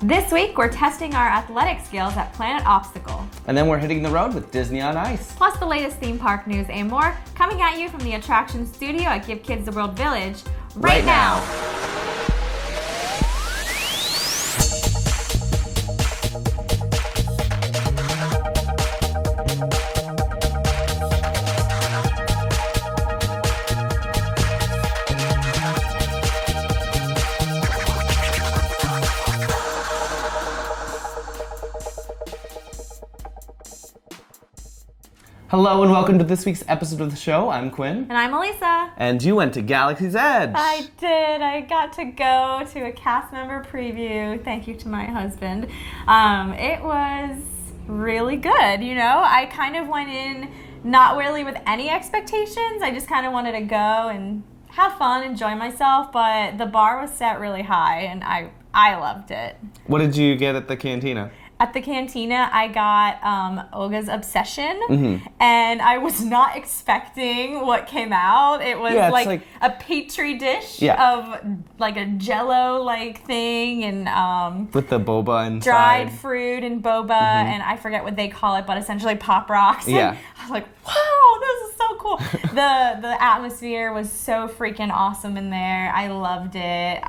This week, we're testing our athletic skills at Planet Obstacle. And then we're hitting the road with Disney on Ice. Plus the latest theme park news and more coming at you from the attraction studio at Give Kids the World Village right now. Hello and welcome to this week's episode of the show. I'm Quinn. And I'm Elisa. And you went to Galaxy's Edge. I did. I got to go to a cast member preview. Thank you to my husband. It was really good, you know? I kind of went in not really with any expectations. I just kind of wanted to go and have fun, enjoy myself, but the bar was set really high and I loved it. What did you get at the cantina? At the cantina, I got Olga's Obsession, and I was not expecting what came out. It was like a petri dish of like a jello-like thing, and with the boba inside. Dried fruit and boba, and I forget what they call it, but essentially pop rocks. Yeah. And I was like, wow, this is so cool. The atmosphere was so freaking awesome in there. I loved it.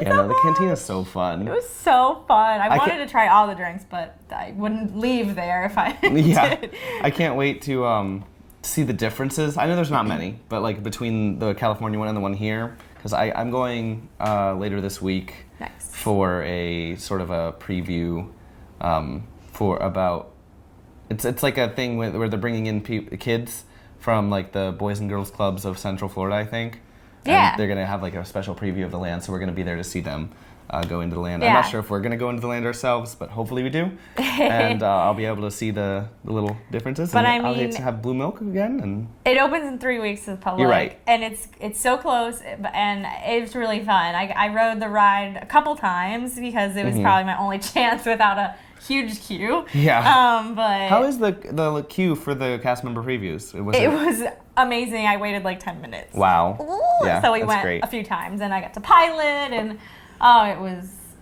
So much. The cantina is so fun. It was so fun. I wanted to try all the drinks, but I wouldn't leave there if I did. I can't wait to see the differences. I know there's not many, but like between the California one and the one here, because I'm going later this week for a sort of a preview for about it's like a thing where they're bringing in kids from like the Boys and Girls Clubs of Central Florida, I think. Yeah. And they're gonna have like a special preview of the land, so we're gonna be there to see them go into the land. I'm not sure if we're going to go into the land ourselves, but hopefully we do. And I'll be able to see the little differences. But and I'll get to have blue milk again. And it opens in 3 weeks to the public. You're right. And it's so close, and it's really fun. I rode the ride a couple times because it was probably my only chance without a huge queue. Yeah. But how is the queue for the cast member previews? It was amazing. I waited like 10 minutes. Wow. Ooh. Yeah, so we went great. a few times, and I got to pilot, and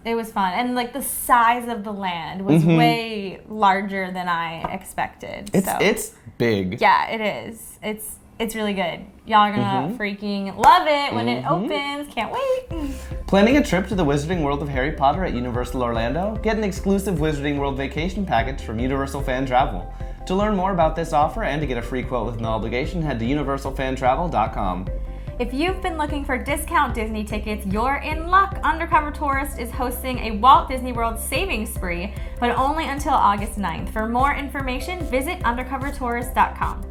it was fun. And like the size of the land was way larger than I expected. It's big. Yeah, it is. It's really good. Y'all are gonna freaking love it when it opens. Can't wait. Planning a trip to the Wizarding World of Harry Potter at Universal Orlando? Get an exclusive Wizarding World vacation package from Universal Fan Travel. To learn more about this offer and to get a free quote with no obligation, head to universalfantravel.com. If you've been looking for discount Disney tickets, you're in luck. Undercover Tourist is hosting a Walt Disney World savings spree, but only until August 9th. For more information, visit undercovertourist.com.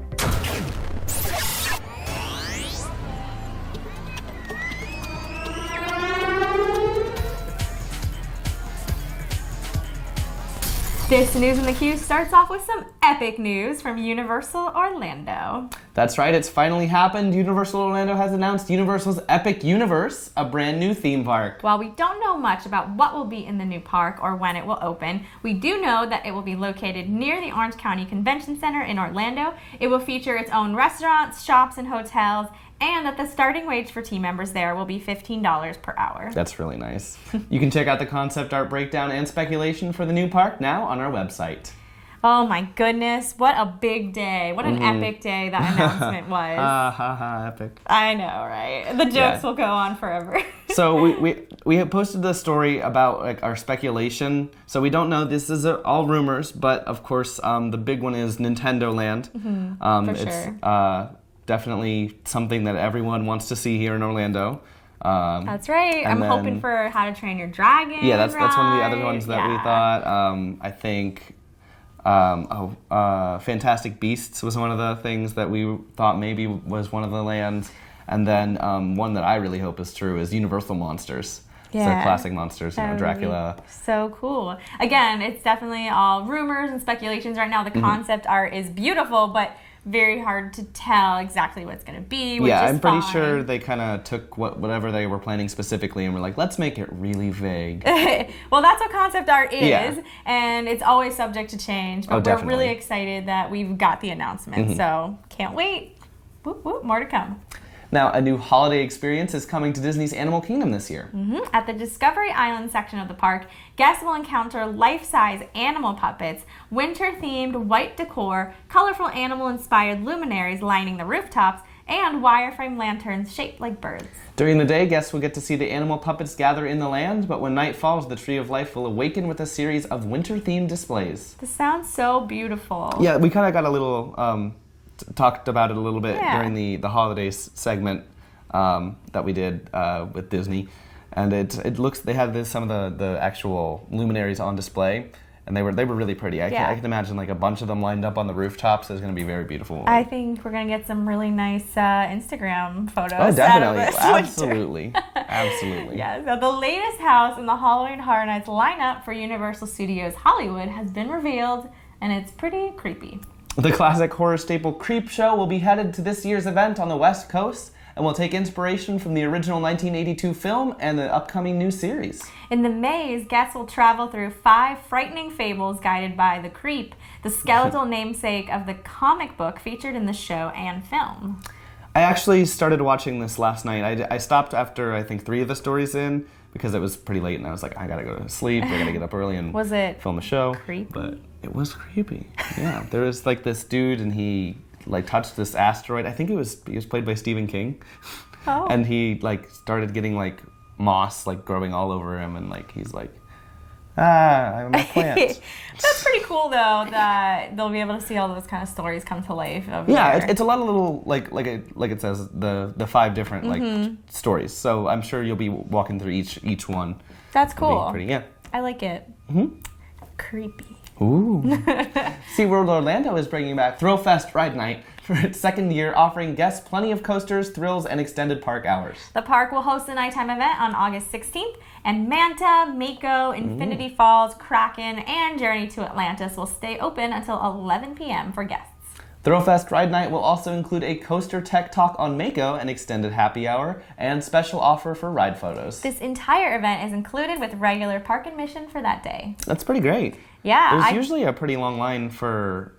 This News in the Queue starts off with some epic news from Universal Orlando. That's right, it's finally happened. Universal Orlando has announced Universal's Epic Universe, a brand new theme park. While we don't know much about what will be in the new park or when it will open, we do know that it will be located near the Orange County Convention Center in Orlando. It will feature its own restaurants, shops, and hotels, and that the starting wage for team members there will be $15 per hour. That's really nice. You can check out the concept art breakdown and speculation for the new park now on our website. Oh my goodness, what a big day. What an epic day that announcement was. Epic. I know, right? The jokes will go on forever. So we have posted the story about like our speculation. So we don't know, this is all rumors, but of course the big one is Nintendo Land. For sure. Definitely something that everyone wants to see here in Orlando. That's right. I'm hoping for How to Train Your Dragon. Yeah, that's one of the other ones that we thought. I think Fantastic Beasts was one of the things that we thought maybe was one of the lands. And then one that I really hope is true is Universal Monsters. Yeah. So classic monsters, Dracula. So cool. Again, it's definitely all rumors and speculations right now. The concept art is beautiful, but very hard to tell exactly what it's going to be, which is I'm pretty fine. sure they kind of took whatever they were planning specifically and were like, let's make it really vague. Well, that's what concept art is, and it's always subject to change, but we're definitely really excited that we've got the announcement, so can't wait. Whoop, whoop, more to come. Now, a new holiday experience is coming to Disney's Animal Kingdom this year. At the Discovery Island section of the park, guests will encounter life-size animal puppets, winter-themed white decor, colorful animal-inspired luminaries lining the rooftops, and wireframe lanterns shaped like birds. During the day, guests will get to see the animal puppets gather in the land, but when night falls, the Tree of Life will awaken with a series of winter-themed displays. This sounds so beautiful. Yeah, we kind of got a little, talked about it a little bit during the holidays segment that we did with Disney. And it looks, they had some of the actual luminaries on display. And they were really pretty. I can imagine like a bunch of them lined up on the rooftops. It's going to be very beautiful. I think we're going to get some really nice Instagram photos. Oh, definitely. Absolutely. Absolutely. Yeah. So the latest house in the Halloween Horror Nights lineup for Universal Studios Hollywood has been revealed, and it's pretty creepy. The classic horror staple Creep Show will be headed to this year's event on the West Coast and will take inspiration from the original 1982 film and the upcoming new series. In the maze, guests will travel through 5 frightening fables guided by the Creep, the skeletal namesake of the comic book featured in the show and film. I actually started watching this last night. I stopped after, I think, 3 of the stories in because it was pretty late and I was like, I gotta go to sleep, I gotta get up early and film a show. Creepy? But it was creepy. Yeah, there was like this dude and he like touched this asteroid. I think he was played by Stephen King. Oh. And he like started getting like moss like growing all over him and like he's like, I'm a plant. That's pretty cool though that they'll be able to see all those kind of stories come to life. It's a lot of little like it says the 5 different like stories. So I'm sure you'll be walking through each one. That's cool. Pretty, yeah. I like it. Creepy. Ooh. SeaWorld Orlando is bringing back Thrill Fest Ride Night for its 2nd year, offering guests plenty of coasters, thrills, and extended park hours. The park will host a nighttime event on August 16th, and Manta, Mako, Infinity Falls, Kraken, and Journey to Atlantis will stay open until 11 p.m. for guests. Thrill Fest Ride Night will also include a coaster tech talk on Mako, an extended happy hour, and special offer for ride photos. This entire event is included with regular park admission for that day. That's pretty great. Yeah. There's usually a pretty long line for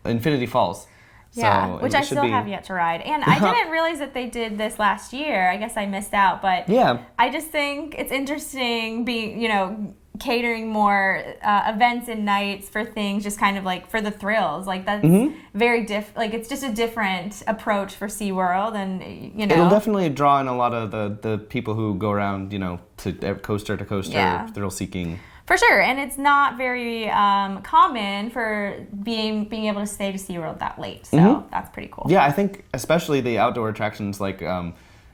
Infinity Falls. Yeah, so which I still have yet to ride. And I didn't realize that they did this last year. I guess I missed out, but I just think it's interesting catering more events and nights for things just kind of like for the thrills. Like that's very like it's just a different approach for SeaWorld and It'll definitely draw in a lot of the people who go around, to coaster to coaster, thrill seeking. For sure, and it's not very common for being able to stay to SeaWorld that late, so that's pretty cool. Yeah, I think especially the outdoor attractions like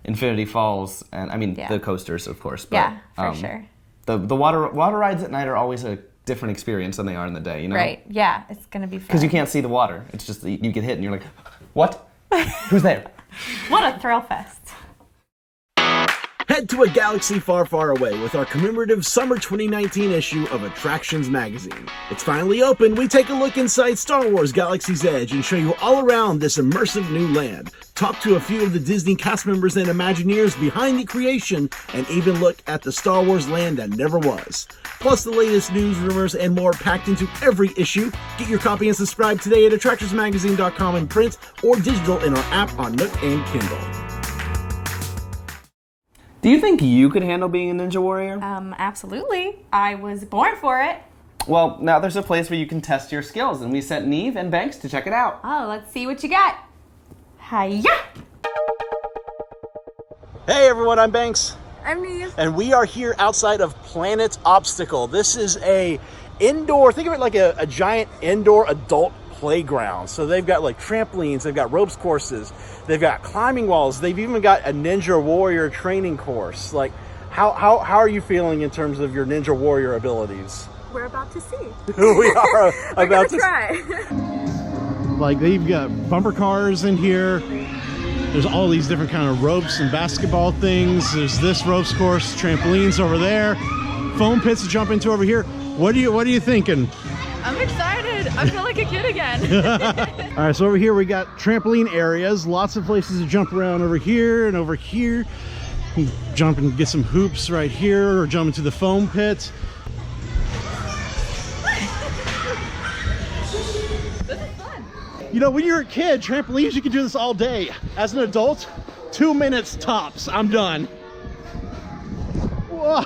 Infinity Falls, and the coasters, of course. But, yeah, for sure. The water rides at night are always a different experience than they are in the day, Right, yeah, it's going to be fun. Because you can't see the water. It's just, you get hit and you're like, what? Who's there? What a thrill fest. Head to a galaxy far, far away with our commemorative summer 2019 issue of Attractions Magazine. It's finally open. We take a look inside Star Wars Galaxy's Edge and show you all around this immersive new land. Talk to a few of the Disney cast members and Imagineers behind the creation, and even look at the Star Wars land that never was. Plus the latest news, rumors, and more packed into every issue. Get your copy and subscribe today at attractionsmagazine.com in print or digital in our app on Nook and Kindle. Do you think you could handle being a ninja warrior? Absolutely. I was born for it. Well, now there's a place where you can test your skills, and we sent Neve and Banks to check it out. Oh, let's see what you got. Hiya! Hey everyone, I'm Banks. I'm Neve. And we are here outside of Planet Obstacle. This is a indoor, think of it like a giant indoor adult playground. So they've got like trampolines, they've got ropes courses, they've got climbing walls, they've even got a Ninja Warrior training course. Like, how are you feeling in terms of your Ninja Warrior abilities? We're about to see. We are about to try. Like, they've got bumper cars in here. There's all these different kind of ropes and basketball things. There's this ropes course, trampolines over there, foam pits to jump into over here. What are you thinking? I'm excited. I feel like a kid again. All right, so over here we got trampoline areas, lots of places to jump around over here and over here. You can jump and get some hoops right here, or jump into the foam pit. This is fun. You know, when you're a kid, trampolines, you can do this all day. As an adult, 2 minutes tops, I'm done. Whoa.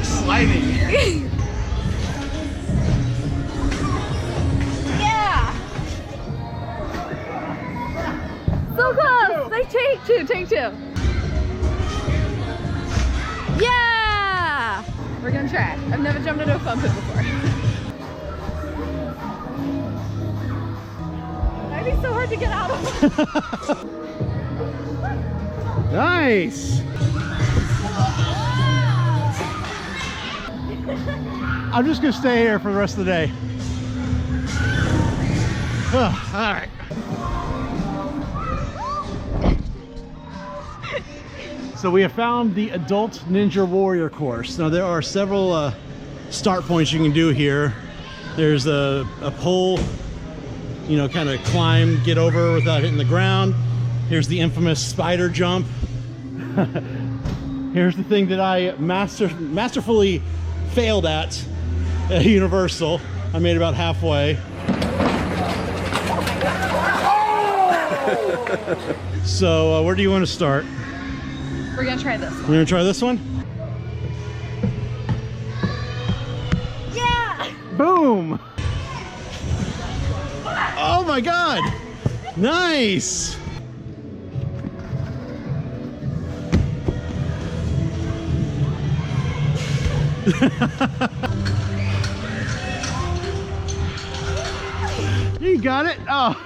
Sliding. Yeah! So close! Like, take two. Yeah! We're gonna try. I've never jumped into a foam pit before. It might be so hard to get out of. Nice. I'm just gonna stay here for the rest of the day. Oh, all right. So we have found the Adult Ninja Warrior course. Now there are several start points you can do here. There's a pole, you know, kind of climb, get over without hitting the ground. Here's the infamous spider jump. Here's the thing that I masterfully failed at Universal. I made about halfway. So where do you want to start? We're gonna try this one. We're gonna try this one? Yeah! Boom! Oh my God! Nice! You got it? Oh.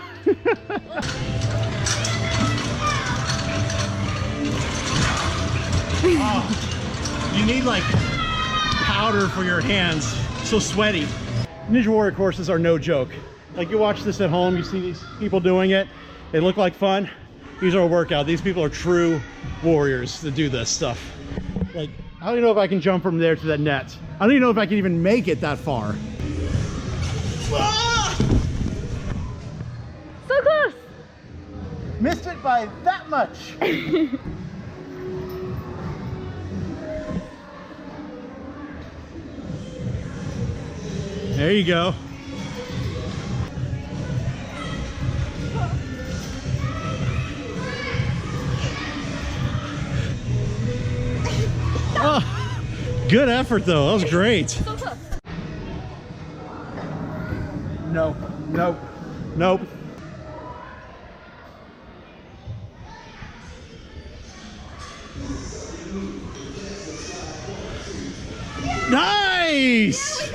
Oh. You need like powder for your hands. So sweaty. Ninja Warrior courses are no joke. Like you watch this at home, you see these people doing it. They look like fun. These are a workout. These people are true warriors that do this stuff. Like, I don't even know if I can jump from there to that net. I don't even know if I can even make it that far. Ah! So close! Missed it by that much. There you go. Oh, good effort though. That was great. So close. Nope. Nope. Nope. Nice!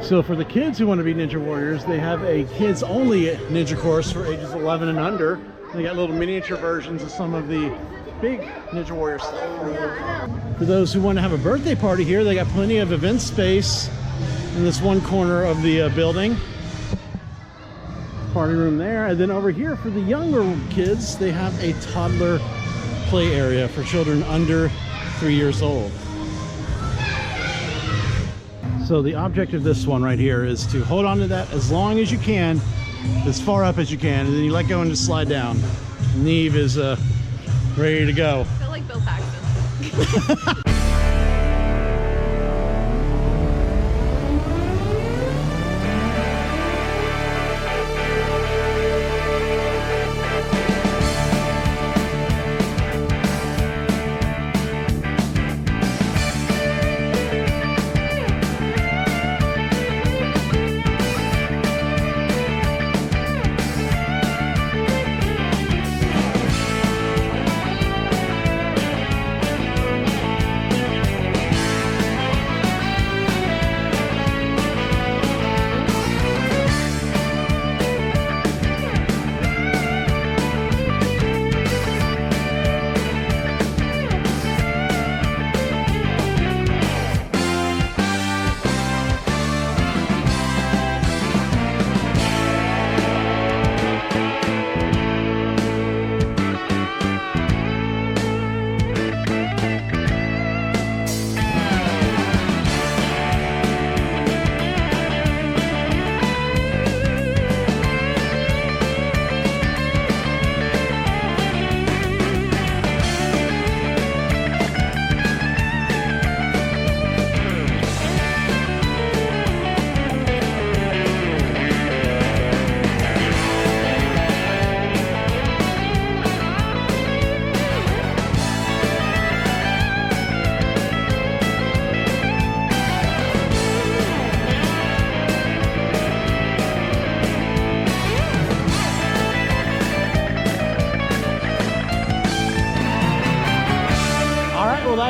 So for the kids who want to be Ninja Warriors, they have a kids only ninja course for ages 11 and under. They got little miniature versions of some of the big Ninja Warrior stuff. For those who want to have a birthday party here, they got plenty of event space in this one corner of the building. Party room there. And then over here for the younger kids, they have a toddler play area for children under 3 years old. So the object of this one right here is to hold on to that as long as you can, as far up as you can, and then you let go and just slide down. Neve is ready to go. I feel like Bill Paxton.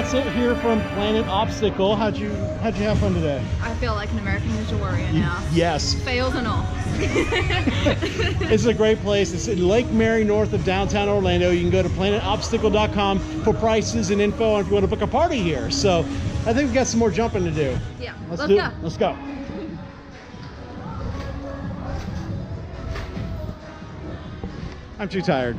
That's it here from Planet Obstacle. How'd you have fun today? I feel like an American Ninja Warrior now. Yes. Fails and all. It's a great place. It's in Lake Mary, north of downtown Orlando. You can go to planetobstacle.com for prices and info on if you want to book a party here. So I think we've got some more jumping to do. Yeah, Let's go. Let's go. I'm too tired.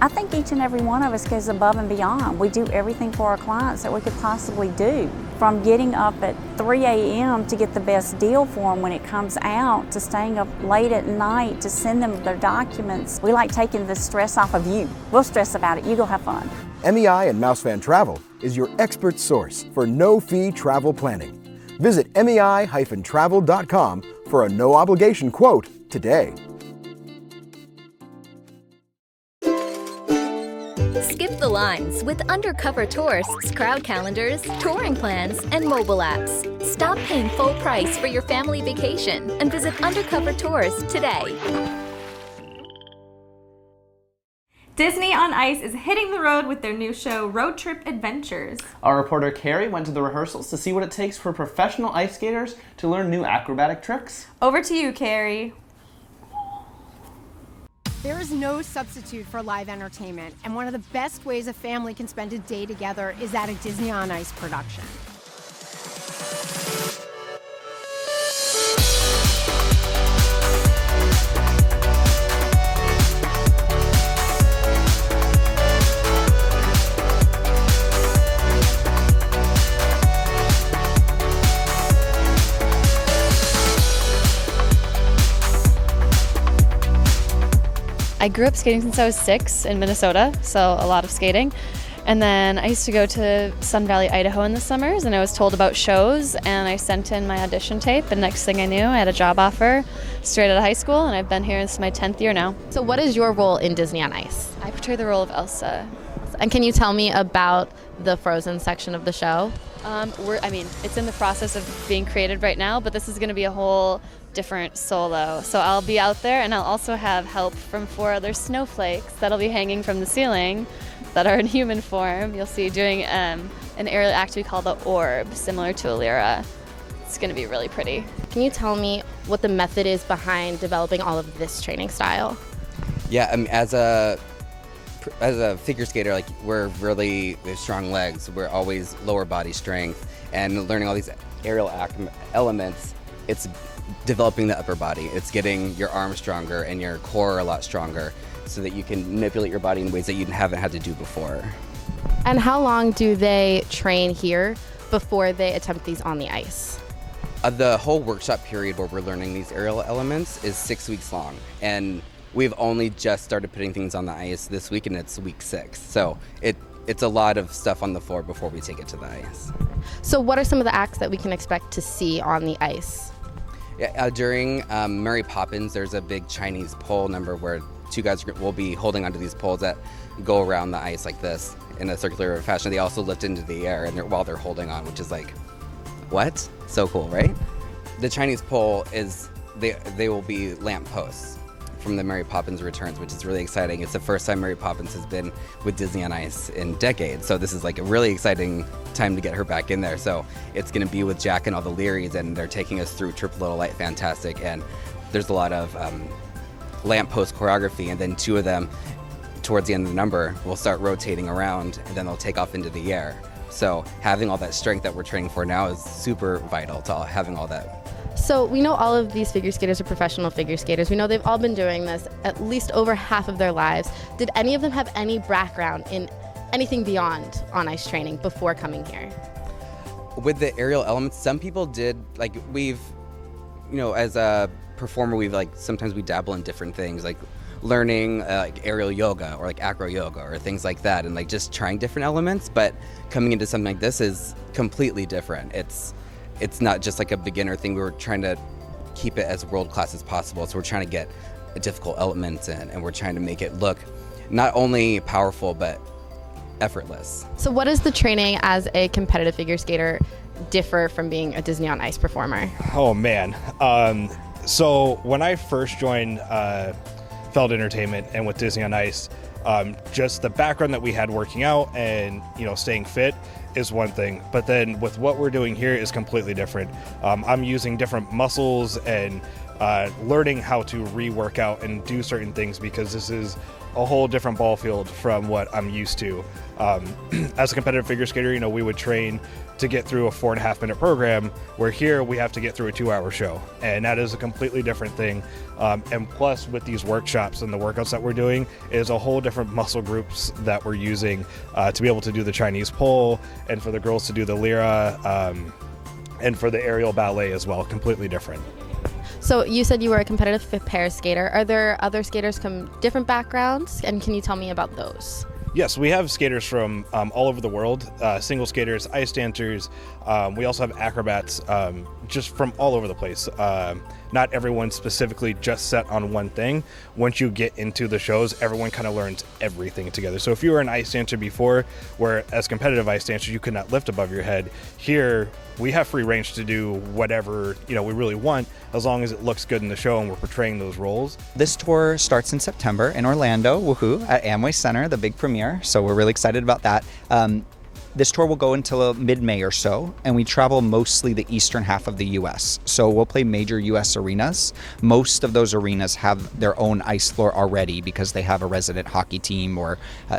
I think each and every one of us goes above and beyond. We do everything for our clients that we could possibly do. From getting up at 3 a.m. to get the best deal for them when it comes out, to staying up late at night to send them their documents. We like taking the stress off of you. We'll stress about it. You go have fun. MEI and Mousefan Travel is your expert source for no-fee travel planning. Visit mei-travel.com for a no-obligation quote today. Skip the lines with Undercover Tourists' crowd calendars, touring plans, and mobile apps. Stop paying full price for your family vacation and visit Undercover Tours today. Disney on Ice is hitting the road with their new show, Road Trip Adventures. Our reporter Carrie went to the rehearsals to see what it takes for professional ice skaters to learn new acrobatic tricks. Over to you, Carrie. There is no substitute for live entertainment, and one of the best ways a family can spend a day together is at a Disney on Ice production. I grew up skating since I was 6 in Minnesota, so a lot of skating. And then I used to go to Sun Valley, Idaho in the summers, and I was told about shows, and I sent in my audition tape, and next thing I knew, I had a job offer straight out of high school, and I've been here, this is my 10th year now. So what is your role in Disney on Ice? I portray the role of Elsa. And can you tell me about the Frozen section of the show? It's in the process of being created right now, but this is going to be a whole different solo. So I'll be out there, and I'll also have help from 4 other snowflakes that'll be hanging from the ceiling that are in human form. You'll see doing an aerial act we call the orb, similar to a lyra. It's going to be really pretty. Can you tell me what the method is behind developing all of this training style? Yeah, as a figure skater, like we have strong legs. We're always lower body strength, and learning all these aerial elements. It's developing the upper body. It's getting your arms stronger and your core a lot stronger, so that you can manipulate your body in ways that you haven't had to do before. And how long do they train here before they attempt these on the ice? The whole workshop period where we're learning these aerial elements is 6 weeks long, and we've only just started putting things on the ice this week, and it's week 6. So it's a lot of stuff on the floor before we take it to the ice. So what are some of the acts that we can expect to see on the ice? Yeah, during Mary Poppins, there's a big Chinese pole number where 2 guys will be holding onto these poles that go around the ice like this in a circular fashion. They also lift into the air while they're holding on, which is like, what? So cool, right? The Chinese pole they will be lamp posts from the Mary Poppins Returns, which is really exciting. It's the first time Mary Poppins has been with Disney on Ice in decades, so this is like a really exciting time to get her back in there. So it's going to be with Jack and all the Learys, and they're taking us through Triple Little Light Fantastic, and there's a lot of lamppost choreography, and then 2 of them towards the end of the number will start rotating around, and then they'll take off into the air. So having all that strength that we're training for now is super vital to having all that. So we know all of these figure skaters are professional figure skaters. We know they've all been doing this at least over half of their lives. Did any of them have any background in anything beyond on ice training before coming here? With the aerial elements, some people did, like as a performer, sometimes we dabble in different things, like learning like aerial yoga or like acro yoga or things like that, and like just trying different elements. But coming into something like this is completely different. It's not just like a beginner thing. We were trying to keep it as world-class as possible. So we're trying to get difficult elements in, and we're trying to make it look not only powerful, but effortless. So what does the training as a competitive figure skater differ from being a Disney on Ice performer? Oh man. So when I first joined Feld Entertainment and with Disney on Ice, Just the background that we had working out and, staying fit is one thing, but then with what we're doing here is completely different. I'm using different muscles and learning how to rework out and do certain things because this is a whole different ball field from what I'm used to. As a competitive figure skater, we would train to get through a 4.5-minute program, where here we have to get through a 2-hour show, and that is a completely different thing. And plus, with these workshops and the workouts that we're doing, is a whole different muscle groups that we're using to be able to do the Chinese pole, and for the girls to do the lira, and for the aerial ballet as well, completely different. So you said you were a competitive pair skater. Are there other skaters from different backgrounds? And can you tell me about those? Yes, we have skaters from all over the world, single skaters, ice dancers. We also have acrobats just from all over the place. Not everyone specifically just set on one thing. Once you get into the shows, everyone kind of learns everything together. So if you were an ice dancer before, where as competitive ice dancers you could not lift above your head, here we have free range to do whatever we really want, as long as it looks good in the show and we're portraying those roles. This tour starts in September in Orlando, woohoo, at Amway Center, the big premiere. So we're really excited about that. This tour will go until mid-May or so, and we travel mostly the eastern half of the U.S. So we'll play major U.S. arenas. Most of those arenas have their own ice floor already because they have a resident hockey team,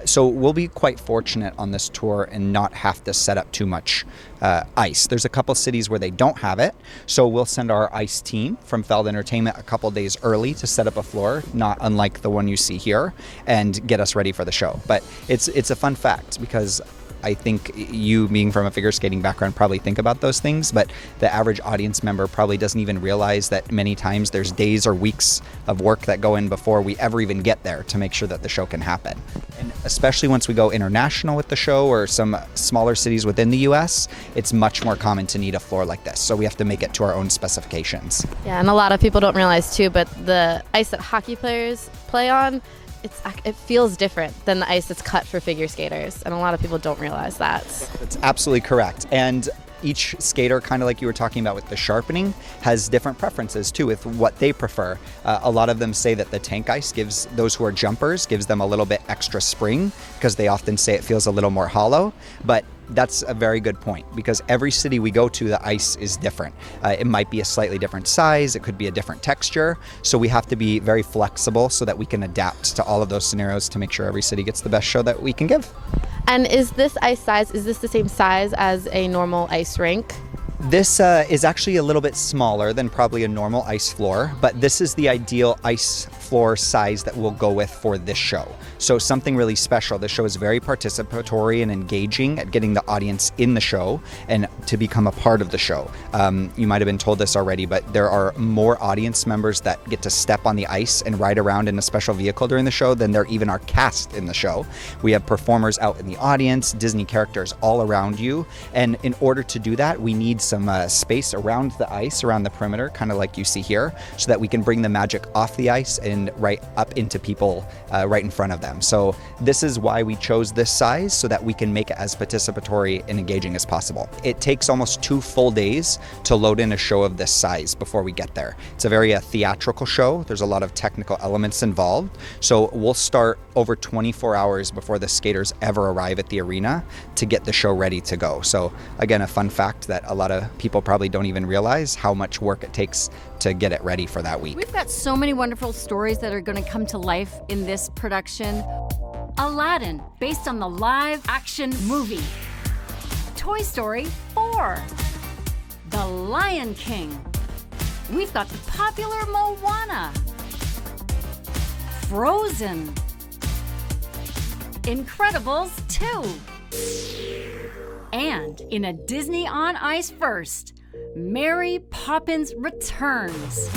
so we'll be quite fortunate on this tour and not have to set up too much ice. There's a couple cities where they don't have it, so we'll send our ice team from Feld Entertainment a couple days early to set up a floor, not unlike the one you see here, and get us ready for the show. But it's a fun fact because I think you, being from a figure skating background, probably think about those things, but the average audience member probably doesn't even realize that many times there's days or weeks of work that go in before we ever even get there to make sure that the show can happen. And especially once we go international with the show or some smaller cities within the US, it's much more common to need a floor like this. So we have to make it to our own specifications. Yeah, and a lot of people don't realize too, but the ice that hockey players play on, it feels different than the ice that's cut for figure skaters, and a lot of people don't realize that. That's absolutely correct. And each skater, kind of like you were talking about with the sharpening, has different preferences too with what they prefer. A lot of them say that the tank ice gives those who are jumpers, gives them a little bit extra spring because they often say it feels a little more hollow, but that's a very good point because every city we go to, the ice is different. It might be a slightly different size, it could be a different texture, so we have to be very flexible so that we can adapt to all of those scenarios to make sure every city gets the best show that we can give. And is this ice size, is this the same size as a normal ice rink? This is actually a little bit smaller than probably a normal ice floor, but this is the ideal ice floor size that we'll go with for this show. So something really special. This show is very participatory and engaging at getting the audience in the show and to become a part of the show. You might have been told this already, but there are more audience members that get to step on the ice and ride around in a special vehicle during the show than there even are cast in the show. We have performers out in the audience, Disney characters all around you, and in order to do that, we need some space around the ice, around the perimeter, kind of like you see here, so that we can bring the magic off the ice and right up into people right in front of them. So this is why we chose this size, so that we can make it as participatory and engaging as possible. It takes almost 2 full days to load in a show of this size before we get there. It's a very theatrical show. There's a lot of technical elements involved. So we'll start over 24 hours before the skaters ever arrive at the arena to get the show ready to go. So again, a fun fact that a lot of people probably don't even realize how much work it takes to get it ready for that week. We've got so many wonderful stories that are going to come to life in this production. Aladdin, based on the live action movie. Toy Story 4. The Lion King. We've got the popular Moana. Frozen. Incredibles 2. And in a Disney on Ice first, Mary Poppins Returns.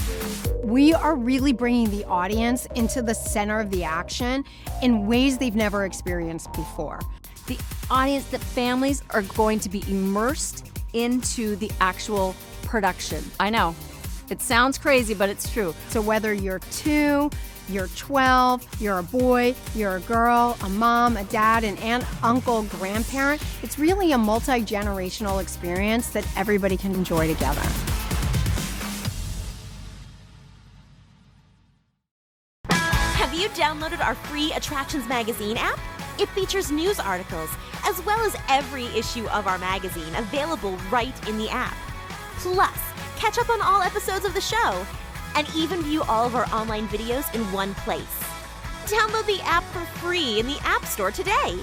We are really bringing the audience into the center of the action in ways they've never experienced before. The audience, the families are going to be immersed into the actual production. I know, it sounds crazy, but it's true. So whether you're 2, you're 12, you're a boy, you're a girl, a mom, a dad, an aunt, uncle, grandparent, it's really a multi-generational experience that everybody can enjoy together. Have you you downloaded our free Attractions Magazine app? It features news articles, as well as every issue of our magazine available right in the app. Plus, catch up on all episodes of the show, and even view all of our online videos in one place. Download the app for free in the App Store today.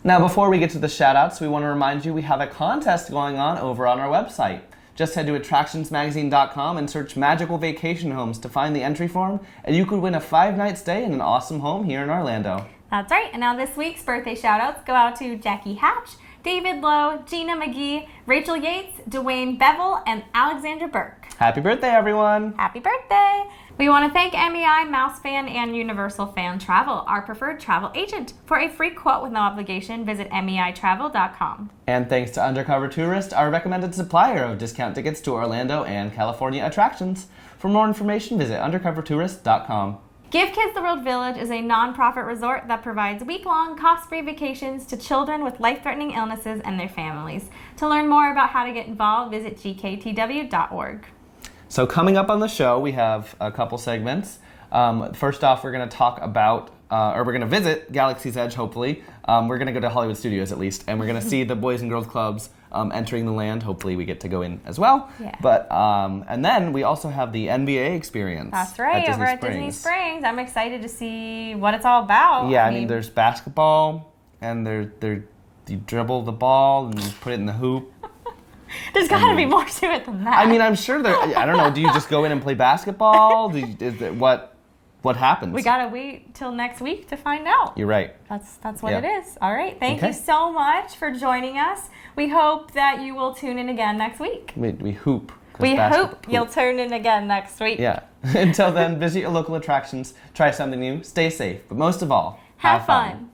Now, before we get to the shoutouts, we want to remind you we have a contest going on over on our website. Just head to attractionsmagazine.com and search Magical Vacation Homes to find the entry form, and you could win a 5-night stay in an awesome home here in Orlando. That's right, and now this week's birthday shoutouts go out to Jackie Hatch, David Lowe, Gina McGee, Rachel Yates, Dwayne Bevel, and Alexandra Burke. Happy birthday, everyone! Happy birthday! We want to thank MEI, Mouse Fan, and Universal Fan Travel, our preferred travel agent. For a free quote with no obligation, visit MEItravel.com. And thanks to Undercover Tourist, our recommended supplier of discount tickets to Orlando and California attractions. For more information, visit undercovertourist.com. Give Kids the World Village is a non-profit resort that provides week-long, cost-free vacations to children with life-threatening illnesses and their families. To learn more about how to get involved, visit gktw.org. So coming up on the show, we have a couple segments. First off, we're going to talk about, or we're going to visit Galaxy's Edge, hopefully. We're going to go to Hollywood Studios, at least, and we're going to see the Boys and Girls Clubs entering the land. Hopefully we get to go in as well. Yeah. But and then we also have the NBA experience. That's right, over at Disney Springs. I'm excited to see what it's all about. Yeah, I mean there's basketball, and you dribble the ball, and you put it in the hoop. There's got to be more to it than that. I mean, I'm sure I don't know, do you just go in and play basketball? What happens? We got to wait till next week to find out. You're right. That's what it is. All right. Thank you so much for joining us. We hope that you will tune in again next week. We hoop. We hope you'll tune in again next week. Yeah. Until then, visit your local attractions, try something new, stay safe, but most of all, have fun.